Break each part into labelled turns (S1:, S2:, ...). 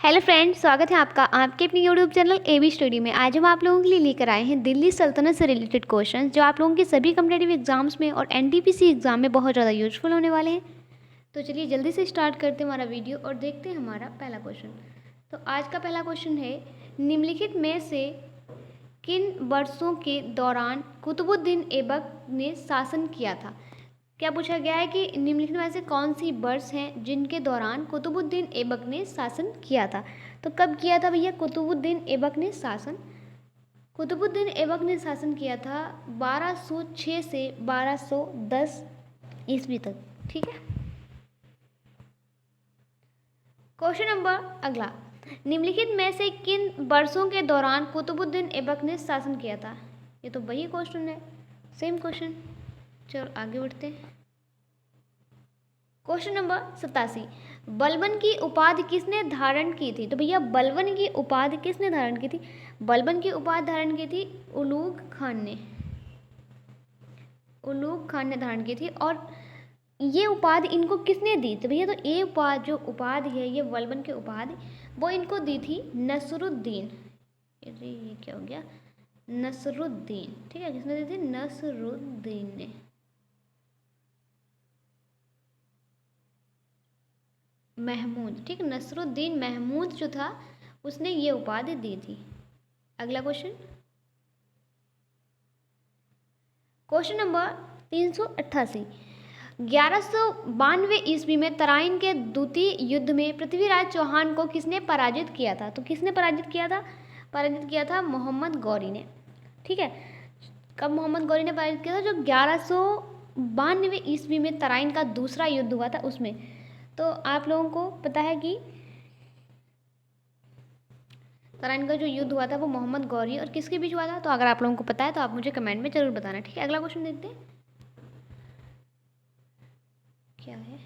S1: Hello friends, स्वागत है आपका आपके अपने यूट्यूब चैनल एबी स्टडी में। आज हम आप लोगों के लिए लेकर आए हैं दिल्ली सल्तनत से रिलेटेड क्वेश्चंस जो आप लोगों के सभी कम्पिटेटिव एग्जाम्स में और एनटीपीसी एग्जाम में बहुत ज़्यादा यूजफुल होने वाले हैं। तो चलिए जल्दी से स्टार्ट करते हैं हमारा वीडियो और देखते हैं हमारा पहला क्वेश्चन। तो आज का पहला क्वेश्चन है, निम्नलिखित में से किन वर्षों के दौरान कुतुबुद्दीन ऐबक ने शासन किया था। क्या पूछा गया है कि निम्नलिखित में से कौन सी वर्ष हैं जिनके दौरान कुतुबुद्दीन ऐबक ने शासन किया था। तो कब किया था भैया कुतुबुद्दीन ऐबक ने शासन? कुतुबुद्दीन ऐबक ने शासन किया था 1206 से 1210 ईस्वी तक। ठीक है। क्वेश्चन नंबर अगला, निम्नलिखित में से किन वर्षों के दौरान कुतुबुद्दीन ऐबक ने शासन किया था। ये तो वही क्वेश्चन है, सेम क्वेश्चन। चलो आगे बढ़ते हैं। क्वेश्चन नंबर 87, बलबन की उपाधि किसने धारण की थी। तो भैया बलबन की उपाधि किसने धारण की थी? बलबन की उपाधि धारण की थी उलूग खान ने। उलूग खान ने धारण की थी। और ये उपाधि इनको किसने दी? तो भैया तो ये उपाधि जो उपाधि है, ये बलबन की उपाधि, वो इनको दी थी नसरुद्दीन। ये क्या हो गया? नसरुद्दीन। ठीक है, किसने दी थी? नसरुद्दीन ने। महमूद, ठीक, नसरुद्दीन महमूद जो था उसने ये उपाधि दी थी। अगला क्वेश्चन, क्वेश्चन नंबर 388, 1192 ईस्वी में तराइन के द्वितीय युद्ध में पृथ्वीराज चौहान को किसने पराजित किया था। तो किसने पराजित किया था? पराजित किया था मोहम्मद गौरी ने। ठीक है, कब मोहम्मद गौरी ने पराजित किया था? जो 1192 ईस्वी में तराइन का दूसरा युद्ध हुआ था उसमें। तो आप लोगों को पता है कि तराइन का जो युद्ध हुआ था वो मोहम्मद गौरी और किसके बीच हुआ था। तो अगर आप लोगों को पता है तो आप मुझे कमेंट में जरूर बताना। ठीक है, अगला क्वेश्चन देखते हैं क्या है।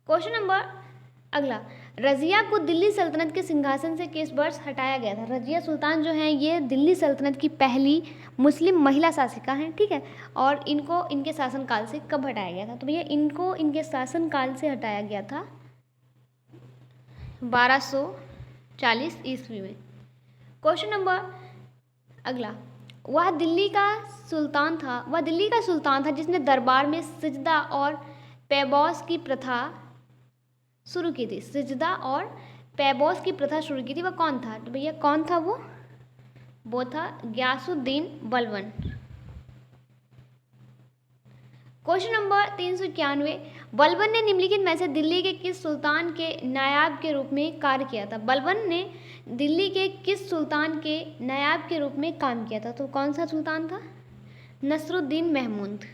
S1: क्वेश्चन नंबर अगला, रजिया को दिल्ली सल्तनत के सिंहासन से किस वर्ष हटाया गया था। रजिया सुल्तान जो है ये दिल्ली सल्तनत की पहली मुस्लिम महिला शासिका हैं। ठीक है, और इनको इनके शासनकाल से कब हटाया गया था। तो भैया इनको इनके शासनकाल से हटाया गया था 1240 ईस्वी में। क्वेश्चन नंबर अगला, वह दिल्ली का सुल्तान था जिसने दरबार में सिजदा और पैबौस की प्रथा शुरू की थी। सिजदा और पैबौस की प्रथा शुरू की थी, वह कौन था? तो भैया कौन था वो था गयासुद्दीन बलबन। क्वेश्चन नंबर 391, बलबन ने निम्नलिखित में से दिल्ली के किस सुल्तान के नायाब के रूप में कार्य किया था। बलबन ने दिल्ली के किस सुल्तान के नायाब के रूप में काम किया था। तो कौन सा सुल्तान था? नसरुद्दीन महमूद।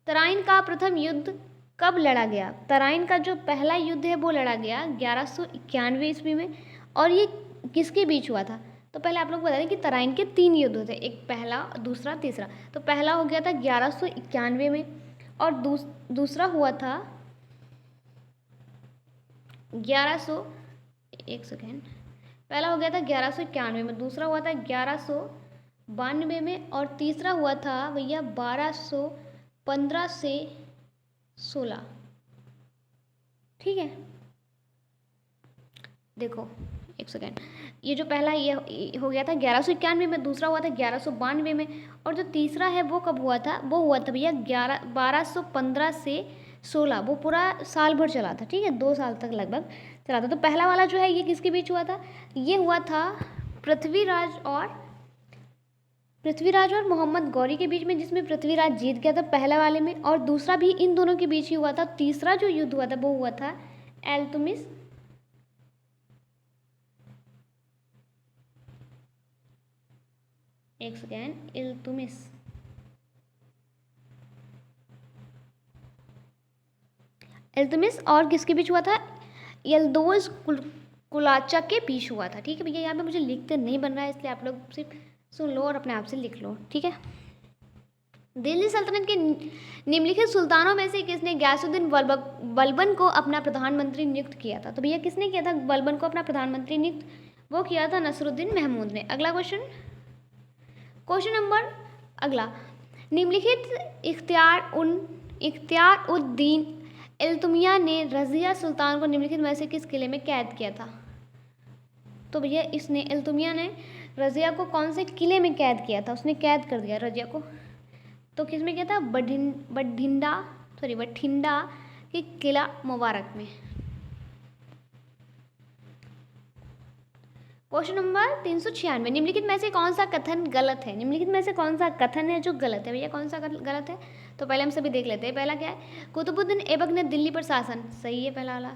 S1: तराइन का प्रथम युद्ध कब लड़ा गया। तराइन का जो पहला युद्ध है वो लड़ा गया 1191 ईस्वी में। और ये किसके बीच हुआ था? तो पहले आप लोग बता दें कि तराइन के 3 युद्ध होते, एक पहला, दूसरा, तीसरा। तो पहला हो गया था 1191 में और दूसरा हुआ था 1100 पहला हो गया था 1191 में, दूसरा हुआ था 1192 में और तीसरा हुआ था भैया 1215 से 16। ठीक है, देखो एक सेकेंड, ये जो पहला ये हो गया था 1191 में, दूसरा हुआ था 1192 में और जो तीसरा है वो कब हुआ था? वो हुआ था भैया 1215 से 16। वो पूरा साल भर चला था। ठीक है, 2 साल तक लगभग चला था। तो पहला वाला जो है ये किसके बीच हुआ था? ये हुआ था पृथ्वीराज और मोहम्मद गौरी के बीच में, जिसमें पृथ्वीराज जीत गया था पहला वाले में, और दूसरा भी इन दोनों के बीच ही हुआ था। तीसरा जो युद्ध हुआ था वो हुआ था इल्तुतमिश इल्तुतमिश और किसके बीच हुआ था? यल्दोज कुलाचा के बीच हुआ था। ठीक है भैया, यहाँ पे मुझे लिखते नहीं बन रहा है, इसलिए आप लोग सिर्फ सुन लो और अपने आप से लिख लो। ठीक है, दिल्ली सल्तनत के निम्नलिखित सुल्तानों में से किसने गयासुद्दीन बलबन को अपना प्रधानमंत्री नियुक्त किया था। तो भैया किसने किया था बलबन को अपना प्रधानमंत्री नियुक्त? वो किया था नसरुद्दीन महमूद ने। अगला क्वेश्चन नंबर अगला, निम्नलिखित इख्तियार उद्दीन इल्तुमिया ने रज़िया सुल्तान को निम्नलिखित में से किस किले में कैद किया था? तो भैया इसने इल्तुमिया ने रज़िया को कौन से किले में कैद किया था? उसने कैद कर दिया रज़िया को, तो किस में किया था? बठिंडा के किला मुबारक में। क्वेश्चन नंबर 396, निम्नलिखित में से कौन सा कथन गलत है? निम्नलिखित में से कौन सा कथन है जो गलत है? भैया कौन सा गलत है? तो पहले हम सभी देख लेते हैं। पहला क्या है? कुतुबुद्दीन ऐबक ने दिल्ली पर शासन, सही है पहला वाला।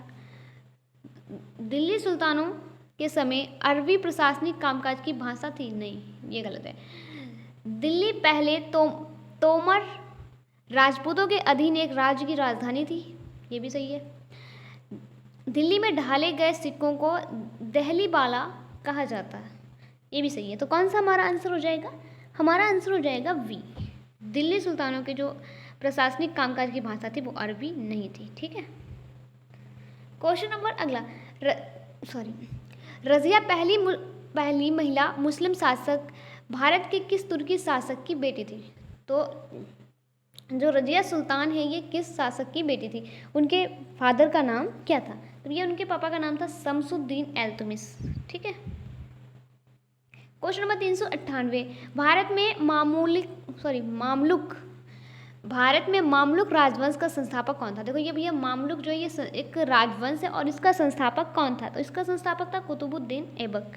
S1: दिल्ली सुल्तानों के समय अरबी प्रशासनिक कामकाज की भाषा थी, नहीं ये गलत है। दिल्ली पहले तोमर राजपूतों के अधीन एक राज्य की राजधानी थी, ये भी सही है। दिल्ली में ढाले गए सिक्कों को दहली बाला कहा जाता है, ये भी सही है। तो कौन सा हमारा आंसर हो जाएगा? हमारा आंसर हो जाएगा वी। दिल्ली सुल्तानों के जो प्रशासनिक कामकाज की भाषा थी वो अरबी नहीं थी, ठीक है। क्वेश्चन नंबर अगला, रज़िया पहली महिला मुस्लिम शासक भारत के किस तुर्की शासक की बेटी थी? तो जो रज़िया सुल्तान है ये किस शासक की बेटी थी? उनके फादर का नाम क्या था? तो ये उनके पापा का नाम था शमसुद्दीन इल्तुतमिश, ठीक है। क्वेश्चन नंबर 398, भारत में मामलुक राजवंश का संस्थापक कौन था? देखो ये भैया मामलुक जो है ये एक राजवंश है और इसका संस्थापक कौन था? तो इसका संस्थापक था कुतुबुद्दीन ऐबक।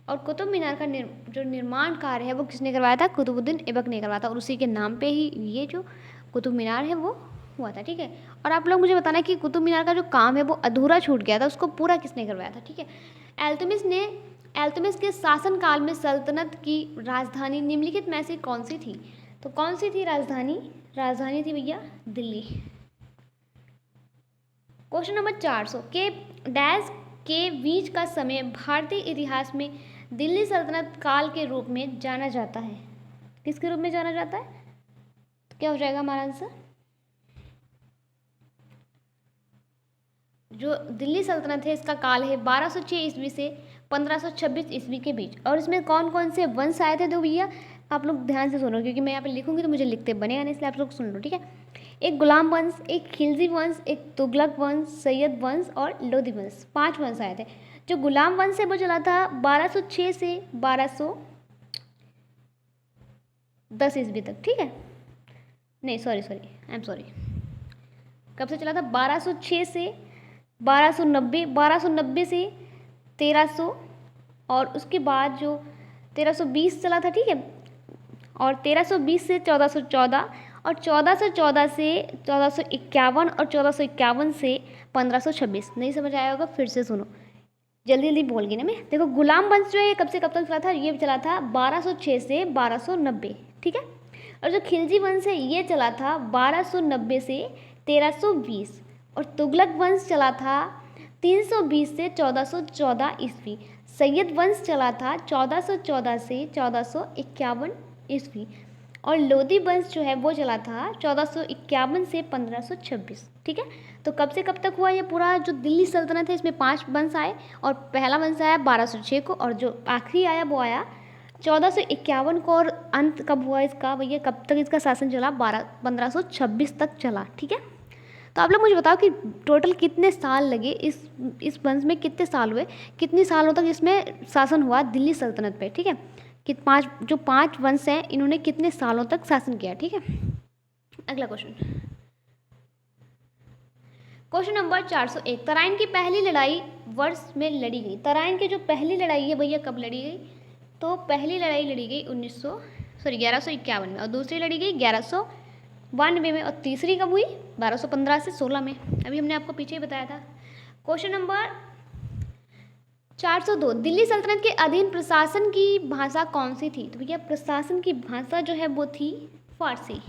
S1: और कुतुब मीनार का जो निर्माण कार्य है वो किसने करवाया था? कुतुबुद्दीन ऐबक ने करवाया था, और उसी के नाम पे ही ये जो कुतुब मीनार है वो हुआ था, ठीक है। और आप लोग मुझे बताना कि कुतुब मीनार का जो काम है वो अधूरा छूट गया था, उसको पूरा किसने करवाया था, ठीक है। इल्तुतमिश के शासनकाल में सल्तनत की राजधानी निम्नलिखित में से कौन सी थी? तो कौन सी थी राजधानी? राजधानी थी भैया दिल्ली। क्वेश्चन नंबर 400, के बीच का समय भारतीय इतिहास में दिल्ली सल्तनत काल के रूप में जाना जाता है? किसके रूप में जाना जाता है? तो क्या हो जाएगा हमारा आंसर? जो दिल्ली सल्तनत है इसका काल है 1206 ईस्वी से 1526 ईस्वी के बीच। और इसमें कौन कौन से वंश आए थे? तो भैया आप लोग ध्यान से सुनो, क्योंकि मैं यहाँ पे लिखूंगी तो मुझे लिखते बनेगा नहीं, इसलिए आप लोग सुन लो, ठीक है। एक गुलाम वंश, एक खिलजी वंश, एक तुगलक वंश, सैयद वंश और लोधी वंश, 5 वंश आए थे। जो गुलाम वंश है वो चला था 1206 से 1210 ईस्वी तक, ठीक है। नहीं सॉरी कब से चला था? 1206 से 1290 से 1300, और उसके बाद जो 1320 चला था, ठीक है। और 1320 से 1414, और 1414 से 1451, और 1451 से 1526। नहीं समझ आया होगा, फिर से सुनो, जल्दी बोल ना मैं। देखो गुलाम वंश जो है ये कब से कब तक चला था? ये चला था 1206 से 1290, ठीक है। और जो खिलजी वंश है ये चला था 1290 से 1320, और तुगलक वंश चला था 320 से 1414 ईस्वी। सैयद वंश चला था 1414 से 1451 ईस्वी, और लोधी वंश जो है वो चला था 1451 से 1526, ठीक है। तो कब से कब तक हुआ ये पूरा जो दिल्ली सल्तनत है? इसमें 5 वंश आए, और पहला वंश आया 1206 को, और जो आखिरी आया वो आया 1451 को, और अंत कब हुआ इसका भैया? कब तक इसका शासन चला? 1526 तक चला, ठीक है। तो आप लोग मुझे बताओ कि टोटल कितने साल लगे इस वंश में, कितने साल हुए, कितनी सालों तक इसमें शासन हुआ दिल्ली सल्तनत पे, ठीक है। कि 5 वंश हैं इन्होंने कितने सालों तक शासन किया, ठीक है। अगला क्वेश्चन नंबर 401, तराइन की पहली लड़ाई वर्ष में लड़ी गई? तराइन की जो पहली लड़ाई है भैया कब लड़ी गई? तो पहली लड़ाई लड़ी गई 1151 में, और दूसरी लड़ी गई 1192 में, और तीसरी कब हुई? 1215 से 16 में। अभी हमने आपको पीछे ही बताया था। क्वेश्चन नंबर 402, दिल्ली सल्तनत के अधीन प्रशासन की भाषा कौन सी थी? तो भैया प्रशासन की भाषा जो है वो थी फारसी।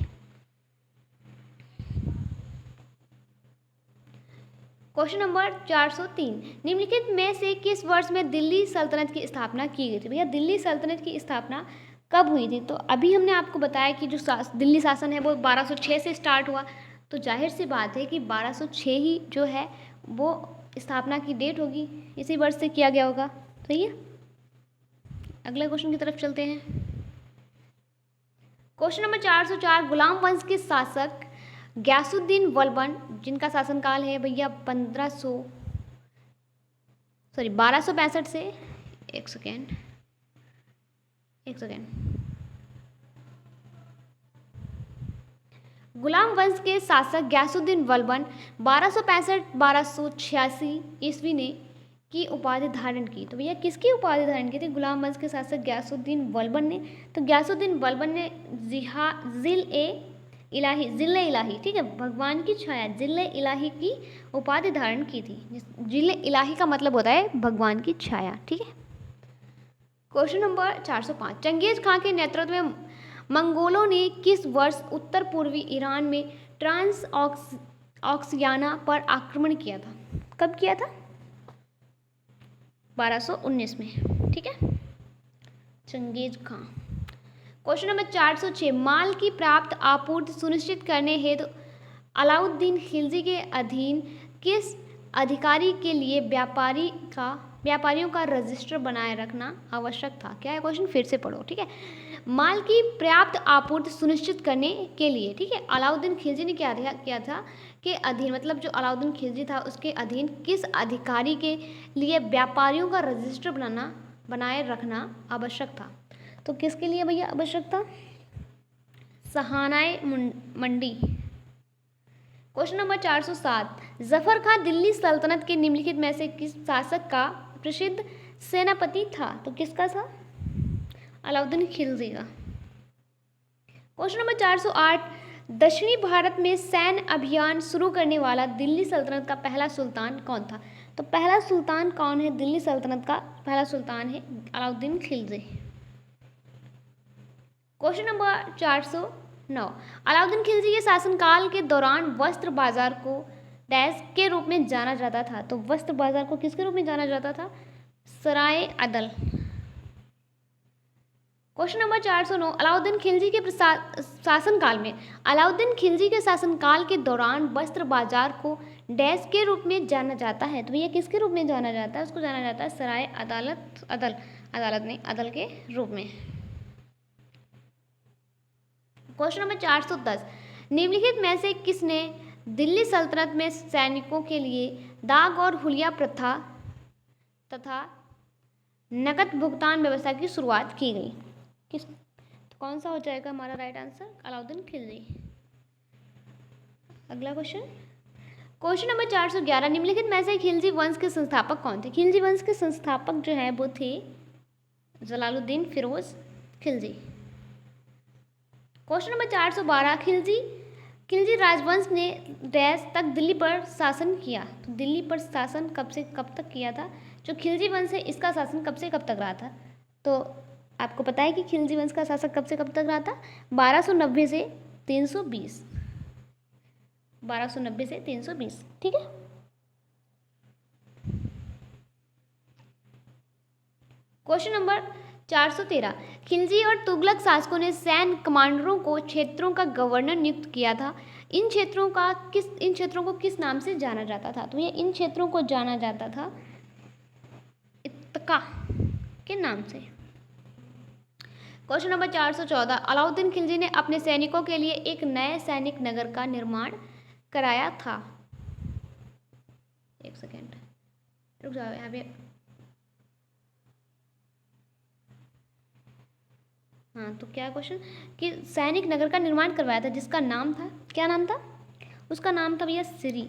S1: क्वेश्चन नंबर 403, निम्नलिखित में से किस वर्ष में दिल्ली सल्तनत की स्थापना की गई थी? भैया दिल्ली सल्तनत की स्थापना कब हुई थी? तो अभी हमने आपको बताया कि जो दिल्ली शासन है वो 1206 से स्टार्ट हुआ, तो जाहिर सी बात है कि 1206 ही जो है वो स्थापना की डेट होगी, इसी वर्ष से किया गया होगा, सही है। अगले क्वेश्चन की तरफ चलते हैं। क्वेश्चन नंबर 404, गुलाम वंश के शासक गयासुद्दीन बलबन जिनका शासनकाल है भैया 1265 से, एक सेकेंड, गुलाम वंश के शासक गयासुद्दीन बलबन 1265-1286 ईस्वी ने की उपाधि धारण की। तो भैया किसकी उपाधि धारण की थी? गुलाम वंश के शासक गयासुद्दीन बलबन ने। तो गयासुद्दीन बलबन ने जिल ए इलाही, ठीक है, भगवान की छाया, जिल ए इलाही की उपाधि धारण की थी। जिल ए इलाही का मतलब होता है भगवान की छाया, ठीक है। क्वेश्चन नंबर 405, चंगेज खां के नेतृत्व में मंगोलों ने किस वर्ष उत्तर पूर्वी ईरान में ट्रांस ऑक्सियाना पर आक्रमण किया था? कब किया था? 1219 में, ठीक है, चंगेज खां। क्वेश्चन नंबर 406, माल की प्राप्त आपूर्ति सुनिश्चित करने हेतु अलाउद्दीन खिलजी के अधीन किस अधिकारी के लिए व्यापारियों का रजिस्टर बनाए रखना आवश्यक था? क्या है क्वेश्चन? फिर से पढ़ो, ठीक है। माल की पर्याप्त आपूर्ति सुनिश्चित करने के लिए, ठीक है, अलाउद्दीन खिलजी ने क्या किया था के अधीन, मतलब जो अलाउद्दीन खिलजी था उसके अधीन किस अधिकारी के लिए व्यापारियों का रजिस्टर बनाए रखना आवश्यक था? तो किसके लिए भैया आवश्यक था? सहानाए मंडी। क्वेश्चन नंबर 407, जफर खान दिल्ली सल्तनत के निम्नलिखित में से किस शासक का प्रसिद्ध सेनापति था? तो किसका था? अलाउद्दीन खिलजी का। क्वेश्चन नंबर 408, दक्षिणी भारत में सैन्य अभियान शुरू करने वाला दिल्ली सल्तनत का पहला सुल्तान कौन था? तो पहला सुल्तान कौन है? दिल्ली सल्तनत का पहला सुल्तान है अलाउद्दीन खिलजी। क्वेश्चन नंबर 409, अलाउद्दीन खिलजी के शासनकाल के दौरान वस्त्र बाजार को डैश के रूप में जाना जाता था? तो वस्त्र बाजार को किसके रूप में जाना जाता था? सराय अदल। क्वेश्चन नंबर 409, अलाउद्दीन खिलजी के शासनकाल में अलाउद्दीन खिलजी के शासनकाल के दौरान वस्त्र बाजार को डैश के रूप में जाना जाता है? तो ये किसके रूप में जाना जाता है? उसको जाना जाता है सराय अदल के रूप में। क्वेश्चन नंबर 410, निम्नलिखित में से किसने दिल्ली सल्तनत में सैनिकों के लिए दाग और हुलिया प्रथा तथा नकद भुगतान व्यवस्था की शुरुआत की गई? किस, तो कौन सा हो जाएगा हमारा राइट आंसर? अलाउद्दीन खिलजी। अगला क्वेश्चन, क्वेश्चन नंबर 411, निम्नलिखित में से खिलजी वंश के संस्थापक कौन थे? खिलजी वंश के संस्थापक जो है वो थे जलालुद्दीन फिरोज खिलजी। क्वेश्चन नंबर 412, खिलजी राजवंश ने डैश तक दिल्ली पर शासन किया? तो दिल्ली पर शासन कब से कब तक किया था? जो खिलजी वंश है इसका शासन कब से कब तक रहा था? तो आपको पता है कि खिलजी वंश का शासक कब से कब तक रहा था? 1290 से 320, 1290 से 320, ठीक है। क्वेश्चन नंबर 413, खिलजी और तुगलक शासकों ने सैन्य कमांडरों को क्षेत्रों का गवर्नर नियुक्त किया था। इन क्षेत्रों को किस नाम से जाना जाता था? तो ये इन क्षेत्रों को जाना जाता था इत्तका के नाम से। क्वेश्चन नंबर 414, अलाउद्दीन खिलजी ने अपने सैनिकों के लिए एक नए सैनिक नगर का निर्माण कराया था? एक सेकेंड रुक जाओ, यहाँ पे हाँ, तो क्या क्वेश्चन कि सैनिक नगर का निर्माण करवाया था जिसका नाम था, क्या नाम था? उसका नाम था भैया सिरी।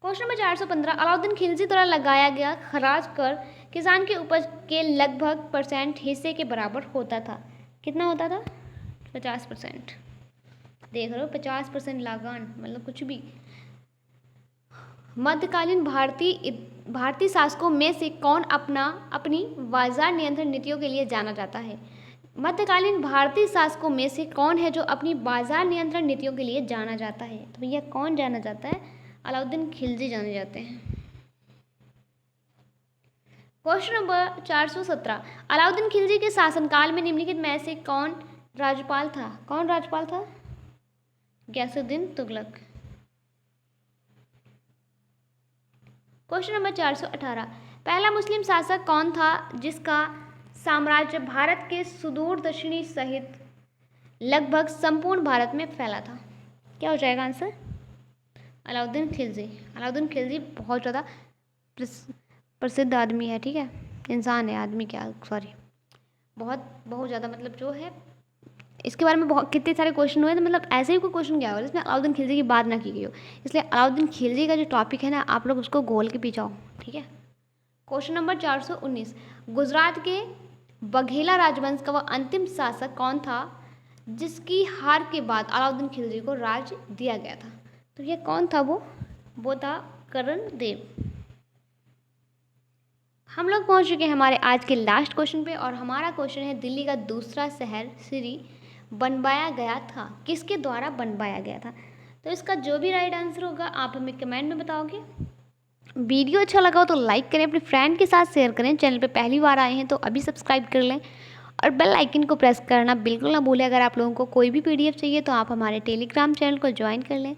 S1: क्वेश्चन नंबर 415, अलाउद्दीन खिलजी द्वारा लगाया गया खराज कर किसान के उपज के लगभग % हिस्से के बराबर होता था? कितना होता था? 50%। देख रहे हो, 50% लगान मतलब कुछ भी। मध्यकालीन भारतीय शासकों में से कौन अपनी बाजार नियंत्रण नीतियों के लिए जाना जाता है? मध्यकालीन भारतीय शासकों में से कौन है जो अपनी बाजार नियंत्रण नीतियों के लिए जाना जाता है? तो भैया कौन जाना जाता है? अलाउद्दीन खिलजी जाने जाते हैं। क्वेश्चन नंबर 417, अलाउद्दीन खिलजी के शासनकाल में निम्नलिखित में से कौन राज्यपाल था? कौन राज्यपाल था? गयासुद्दीन तुगलक। क्वेश्चन नंबर 418, पहला मुस्लिम शासक कौन था जिसका साम्राज्य भारत के सुदूर दक्षिणी सहित लगभग संपूर्ण भारत में फैला था? क्या हो जाएगा आंसर? अलाउद्दीन खिलजी। अलाउद्दीन खिलजी बहुत ज़्यादा प्रसिद्ध आदमी है, ठीक है, इंसान है, आदमी क्या, सॉरी, बहुत ज़्यादा, मतलब जो है इसके बारे में बहुत कितने सारे क्वेश्चन हुए, तो मतलब ऐसे ही कोई क्वेश्चन क्या होगा जिसमें अलाउद्दीन खिलजी की बात ना की गई हो। इसलिए अलाउद्दीन खिलजी का जो टॉपिक है ना, आप लोग उसको गोल के पीछे आओ, ठीक है। क्वेश्चन नंबर 419, गुजरात के बघेला राजवंश का वह अंतिम शासक कौन था जिसकी हार के बाद अलाउद्दीन खिलजी को राज्य दिया गया था? तो ये कौन था? वो था करण देव। हम लोग पहुंच चुके हैं हमारे आज के लास्ट क्वेश्चन पे, और हमारा क्वेश्चन है दिल्ली का दूसरा शहर श्री बनवाया गया था, किसके द्वारा बनवाया गया था? तो इसका जो भी राइट आंसर होगा आप हमें कमेंट में बताओगे। वीडियो अच्छा लगा हो तो लाइक करें, अपने फ्रेंड के साथ शेयर करें, चैनल पे पहली बार आए हैं तो अभी सब्सक्राइब कर लें, और बेल आइकन को प्रेस करना बिल्कुल ना भूलें। अगर आप लोगों को कोई भी पीडीएफ चाहिए तो आप हमारे टेलीग्राम चैनल को ज्वाइन कर लें,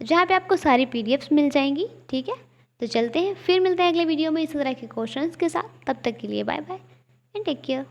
S1: जहाँ पे आपको सारी पीडीएफ्स मिल जाएंगी, ठीक है। तो चलते हैं, फिर मिलते हैं अगले वीडियो में इसी तरह के क्वेश्चंस के साथ। तब तक के लिए bye bye and take care.